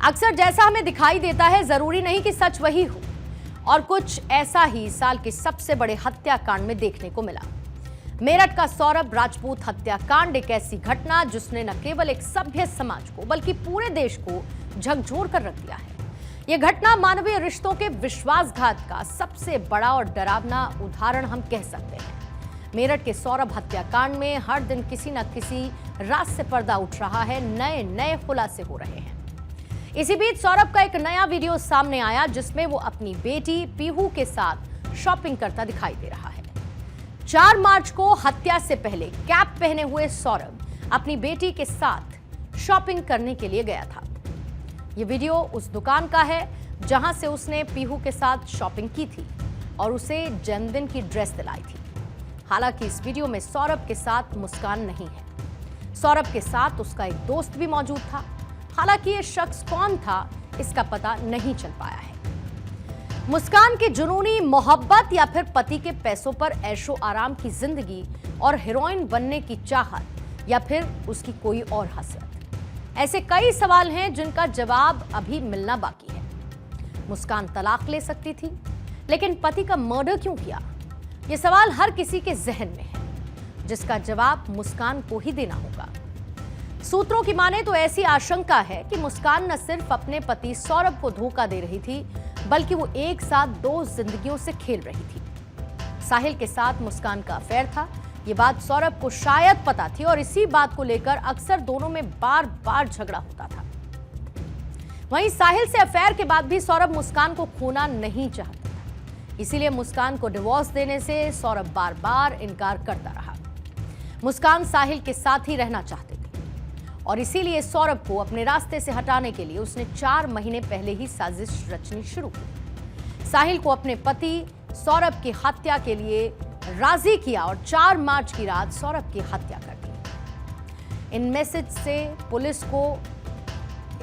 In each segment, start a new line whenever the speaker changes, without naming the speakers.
अक्सर जैसा हमें दिखाई देता है जरूरी नहीं कि सच वही हो, और कुछ ऐसा ही साल के सबसे बड़े हत्याकांड में देखने को मिला। मेरठ का सौरभ राजपूत हत्याकांड एक ऐसी घटना जिसने न केवल एक सभ्य समाज को बल्कि पूरे देश को झकझोर कर रख दिया है। यह घटना मानवीय रिश्तों के विश्वासघात का सबसे बड़ा और डरावना उदाहरण हम कह सकते हैं। मेरठ के सौरभ हत्याकांड में हर दिन किसी न किसी राज से पर्दा उठ रहा है, नए नए खुलासे हो रहे हैं। इसी बीच सौरभ का एक नया वीडियो सामने आया जिसमें वो अपनी बेटी पीहू के साथ शॉपिंग करता दिखाई दे रहा है। 4 मार्च को हत्या से पहले कैप पहने हुए सौरभ अपनी बेटी के साथ शॉपिंग करने के लिए गया था। ये वीडियो उस दुकान का है जहां से उसने पीहू के साथ शॉपिंग की थी और उसे जन्मदिन की ड्रेस दिलाई थी। हालांकि इस वीडियो में सौरभ के साथ मुस्कान नहीं है। सौरभ के साथ उसका एक दोस्त भी मौजूद था। हालांकि ये शख्स कौन था इसका पता नहीं चल पाया है। मुस्कान की जुनूनी मोहब्बत या फिर पति के पैसों पर ऐशो आराम की जिंदगी और हीरोइन बनने की चाहत या फिर उसकी कोई और हसरत। ऐसे कई सवाल हैं जिनका जवाब अभी मिलना बाकी है। मुस्कान तलाक ले सकती थी, लेकिन पति का मर्डर क्यों किया? ये सवाल हर किसी के जहन में है, जिसका जवाब मुस्कान को ही देना होगा। सूत्रों की माने तो ऐसी आशंका है कि मुस्कान न सिर्फ अपने पति सौरभ को धोखा दे रही थी, बल्कि वो एक साथ 2 जिंदगियों से खेल रही थी। साहिल के साथ मुस्कान का अफेयर था। ये बात सौरभ को शायद पता थी और इसी बात को लेकर अक्सर दोनों में बार बार झगड़ा होता था। वहीं साहिल से अफेयर के बाद भी सौरभ मुस्कान को खोना नहीं चाहता था, इसीलिए मुस्कान को डिवोर्स देने से सौरभ बार बार इनकार करता रहा। मुस्कान साहिल के साथ ही रहना चाहते थे और इसीलिए सौरभ को अपने रास्ते से हटाने के लिए उसने 4 महीने पहले ही साजिश रचनी शुरू की। साहिल को अपने पति सौरभ की हत्या के लिए राजी किया और 4 मार्च की रात सौरभ की हत्या कर दी। इन मैसेज से पुलिस को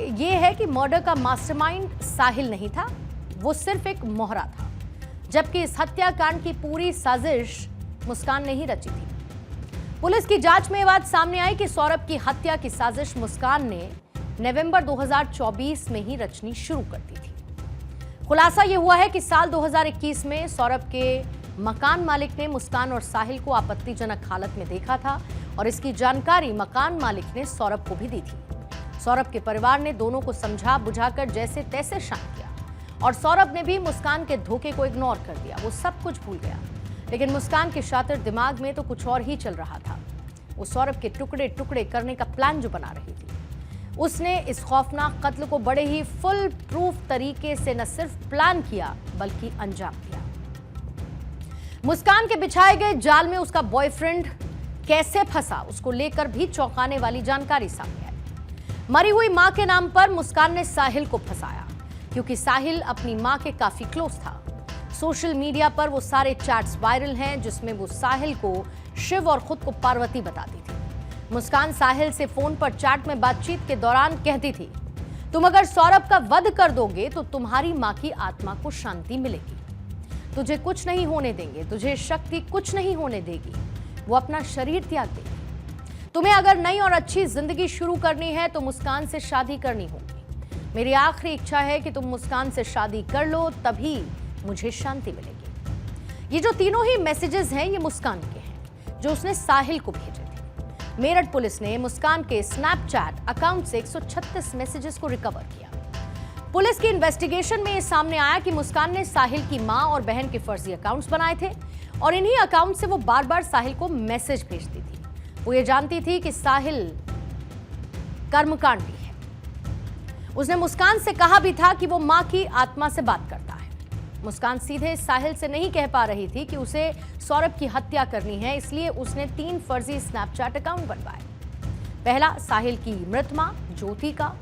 यह है कि मर्डर का मास्टरमाइंड साहिल नहीं था, वो सिर्फ एक मोहरा था, जबकि इस हत्याकांड की पूरी साजिश मुस्कान ने ही रची थी। पुलिस की जांच में यह बात सामने आई कि सौरभ की हत्या की साजिश मुस्कान ने नवंबर 2024 में ही रचनी शुरू कर दी थी। खुलासा यह हुआ है कि साल 2021 में सौरभ के मकान मालिक ने मुस्कान और साहिल को आपत्तिजनक हालत में देखा था और इसकी जानकारी मकान मालिक ने सौरभ को भी दी थी। सौरभ के परिवार ने दोनों को समझा बुझाकर जैसे तैसे शांत किया और सौरभ ने भी मुस्कान के धोखे को इग्नोर कर दिया। वो सब कुछ भूल गया, लेकिन मुस्कान के शातिर दिमाग में तो कुछ और ही चल रहा था। वो सौरभ के टुकड़े टुकड़े करने का प्लान जो बना रही थी, उसने इस खौफनाक कत्ल को बड़े ही फुल प्रूफ तरीके से न सिर्फ प्लान किया बल्कि अंजाम दिया। मुस्कान के बिछाए गए जाल में उसका बॉयफ्रेंड कैसे फंसा, उसको लेकर भी चौंकाने वाली जानकारी सामने आई। मरी हुई मां के नाम पर मुस्कान ने साहिल को फंसाया, क्योंकि साहिल अपनी मां के काफी क्लोज था। सोशल मीडिया पर वो सारे चैट्स वायरल हैं जिसमें वो साहिल को शिव और खुद को पार्वती बताती थी। मुस्कान साहिल से फोन पर चैट में बातचीत के दौरान कहती थी, तुम अगर सौरभ का वध कर दोगे तो तुम्हारी मां की आत्मा को शांति मिलेगी, तुझे कुछ नहीं होने देंगे, तुझे शक्ति कुछ नहीं होने देगी, वो अपना शरीर त्याग देगी। तुम्हें अगर नई और अच्छी जिंदगी शुरू करनी है तो मुस्कान से शादी करनी होगी। मेरी आखिरी इच्छा है कि तुम मुस्कान से शादी कर लो, तभी मुझे शांति मिलेगी। ये जो तीनों ही मैसेजेस हैं ये मुस्कान के हैं जो उसने साहिल को भेजे थे। मेरठ पुलिस ने मुस्कान के स्नैपचैट अकाउंट से 136 मैसेजेस को रिकवर किया। पुलिस की इन्वेस्टिगेशन में यह सामने आया कि मुस्कान ने साहिल की मां और बहन के फर्जी अकाउंट्स बनाए थे और इन्हीं अकाउंट से वो बार बार साहिल को मैसेज भेजती थी। वो ये जानती थी कि साहिल कर्मकांडी है। उसने मुस्कान से कहा भी था कि वो मां की आत्मा से बात करता है। मुस्कान सीधे साहिल से नहीं कह पा रही थी कि उसे सौरभ की हत्या करनी है, इसलिए उसने 3 फर्जी स्नैपचैट अकाउंट बनवाए। पहला साहिल की मृत मां ज्योति का,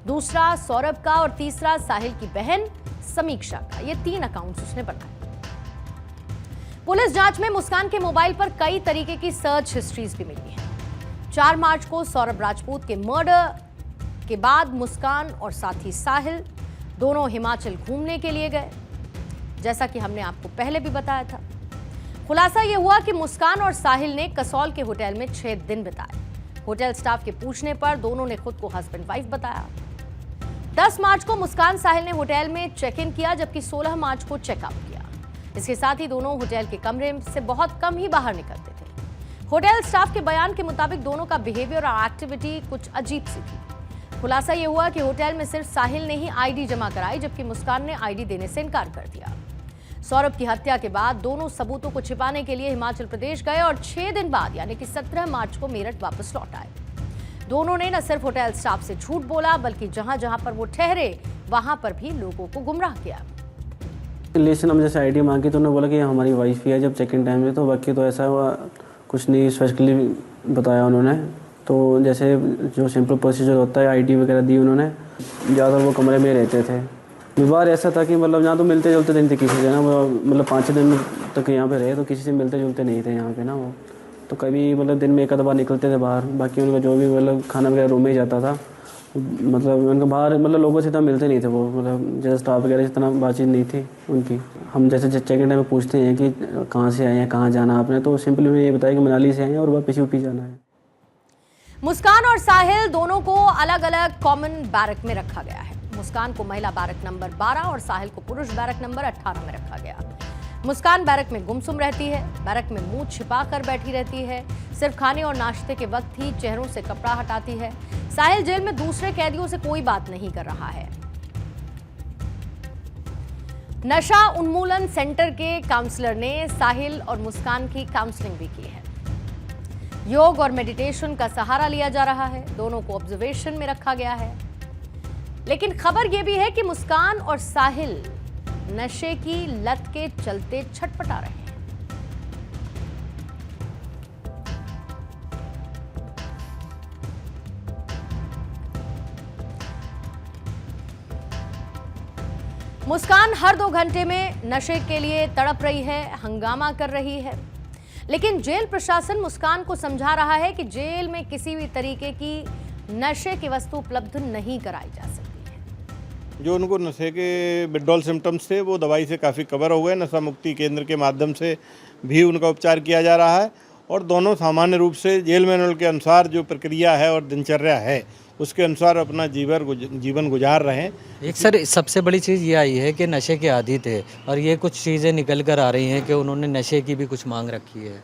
दूसरा सौरभ का और तीसरा साहिल की बहन समीक्षा का। ये 3 अकाउंट्स उसने बनाए। पुलिस जांच में मुस्कान के मोबाइल पर कई तरीके की सर्च हिस्ट्रीज भी मिली हैं। 4 मार्च को सौरभ राजपूत के मर्डर के बाद मुस्कान और साथी साहिल दोनों हिमाचल घूमने के लिए गए, जैसा कि हमने आपको पहले भी बताया था। खुलासा यह हुआ कि मुस्कान और साहिल ने कसौल के होटल में 6 दिन बिताए। होटल स्टाफ के पूछने पर दोनों ने खुद को हस्बैंड वाइफ बताया। 10 मार्च को मुस्कान साहिल ने होटल में चेक इन किया, जबकि 16 मार्च को चेकआउट किया। इसके साथ ही दोनों होटल के कमरे से बहुत कम ही बाहर निकलते थे। होटल स्टाफ के बयान के मुताबिक दोनों का बिहेवियर और एक्टिविटी कुछ अजीब सी थी। खुलासा यह हुआ कि होटल में सिर्फ साहिल ने ही आईडी जमा कराई, जबकि मुस्कान ने आईडी देने से इनकार कर दिया। सौरभ की हत्या के बाद दोनों सबूतों को छिपाने के लिए हिमाचल प्रदेश गए और 6 दिन बाद यानी कि 17 मार्च को मेरठ वापस लौट आए। दोनों ने न सिर्फ होटल स्टाफ से झूठ बोला, बल्कि जहां जहां पर वो ठहरे वहां पर भी लोगों को गुमराह किया।
रिलेशन हम जैसे आईडी मांगी तो उन्होंने बोला कि हमारी वाइफ ही है जब चेक इन टाइम में, तो बाकी तो ऐसा हुआ कुछ नहीं स्पेशली बताया उन्होंने। तो जैसे जो सिंपल प्रोसीजर होता है आईडी वगैरह दी उन्होंने। ज़्यादातर वो कमरे में रहते थे। व्यवहार ऐसा था कि मतलब यहाँ तो मिलते जुलते नहीं थे किसी से ना, मतलब 5-6 दिन तक यहाँ पे रहे तो किसी से मिलते जुलते नहीं थे यहाँ पे ना वो। तो कभी मतलब दिन में एक आध बार निकलते थे बाहर, बाकी उनका जो भी मतलब खाना वगैरह रूम में ही जाता था। मतलब उनका बाहर मतलब लोगों से इतना मिलते नहीं थे वो, मतलब जैसे स्टाफ वगैरह से इतना बातचीत नहीं थी उनकी। हम जैसे चेक इन टाइम में पूछते हैं कि कहाँ से आए हैं, कहाँ जाना आपने, तो सिंपली उन्हें ये बताया कि मनाली से आए हैं और वापस यूपी जाना है।
मुस्कान और साहिल दोनों को अलग अलग कॉमन बैरक में रखा गया है। मुस्कान को महिला बैरक नंबर 12 और साहिल को पुरुष बैरक नंबर 18 में रखा गया। मुस्कान बैरक में गुमसुम रहती है, बैरक में मुंह छिपा कर बैठी रहती है, सिर्फ खाने और नाश्ते के वक्त ही चेहरों से कपड़ा हटाती है। साहिल जेल में दूसरे कैदियों से कोई बात नहीं कर रहा है। नशा उन्मूलन सेंटर के काउंसलर ने साहिल और मुस्कान की काउंसलिंग भी की है। योग और मेडिटेशन का सहारा लिया जा रहा है। दोनों को ऑब्जर्वेशन में रखा गया है। लेकिन खबर यह भी है कि मुस्कान और साहिल नशे की लत के चलते छटपटा रहे हैं। मुस्कान हर 2 घंटे में नशे के लिए तड़प रही है, हंगामा कर रही है। लेकिन जेल प्रशासन मुस्कान को समझा रहा है कि जेल में किसी भी तरीके की नशे की वस्तु उपलब्ध नहीं कराई जा सकती है।
जो उनको नशे के विड्रॉल सिम्टम्स थे वो दवाई से काफ़ी कवर हो गए। नशा मुक्ति केंद्र के माध्यम से भी उनका उपचार किया जा रहा है और दोनों सामान्य रूप से जेल मैनुअल के अनुसार जो प्रक्रिया है और दिनचर्या है उसके अनुसार अपना जीवन गुजार रहे हैं।
एक सर सबसे बड़ी चीज़ ये आई है कि नशे के आदी थे और ये कुछ चीज़ें निकल कर आ रही हैं कि उन्होंने नशे की भी कुछ मांग रखी है।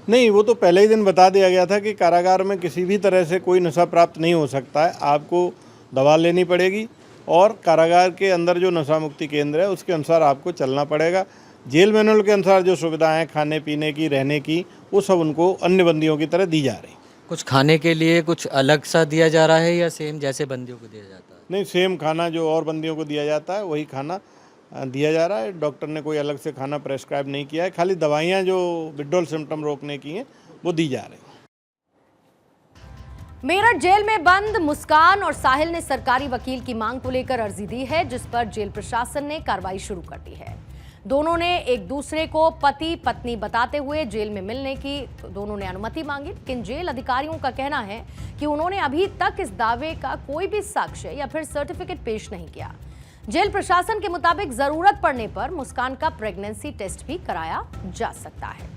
नहीं, वो तो पहले ही दिन बता दिया गया था कि कारागार में किसी भी तरह से कोई नशा प्राप्त नहीं हो सकता है, आपको दवा लेनी पड़ेगी और कारागार के अंदर जो नशा मुक्ति केंद्र है उसके अनुसार आपको चलना पड़ेगा। जेल मैनुअल के अनुसार जो सुविधाएं खाने पीने की, रहने की, वो सब उनको अन्य बंदियों की तरह दी जा रही।
कुछ खाने के लिए कुछ अलग सा दिया जा रहा है या सेम जैसे बंदियों को दिया जाता है?
नहीं, सेम खाना जो और बंदियों को दिया जाता है वही खाना दिया जा रहा है। डॉक्टर ने कोई अलग से खाना प्रेस्क्राइब नहीं किया है, खाली दवाइयाँ जो विड्रॉल सिम्टम रोकने की हैं वो दी जा रही हैं।
मेरठ जेल में बंद मुस्कान और साहिल ने सरकारी वकील की मांग को लेकर अर्जी दी है, जिस पर जेल प्रशासन ने कार्रवाई शुरू कर दी है। दोनों ने एक दूसरे को पति पत्नी बताते हुए जेल में मिलने की दोनों ने अनुमति मांगी, लेकिन जेल अधिकारियों का कहना है कि उन्होंने अभी तक इस दावे का कोई भी साक्ष्य या फिर सर्टिफिकेट पेश नहीं किया। जेल प्रशासन के मुताबिक जरूरत पड़ने पर मुस्कान का प्रेगनेंसी टेस्ट भी कराया जा सकता है।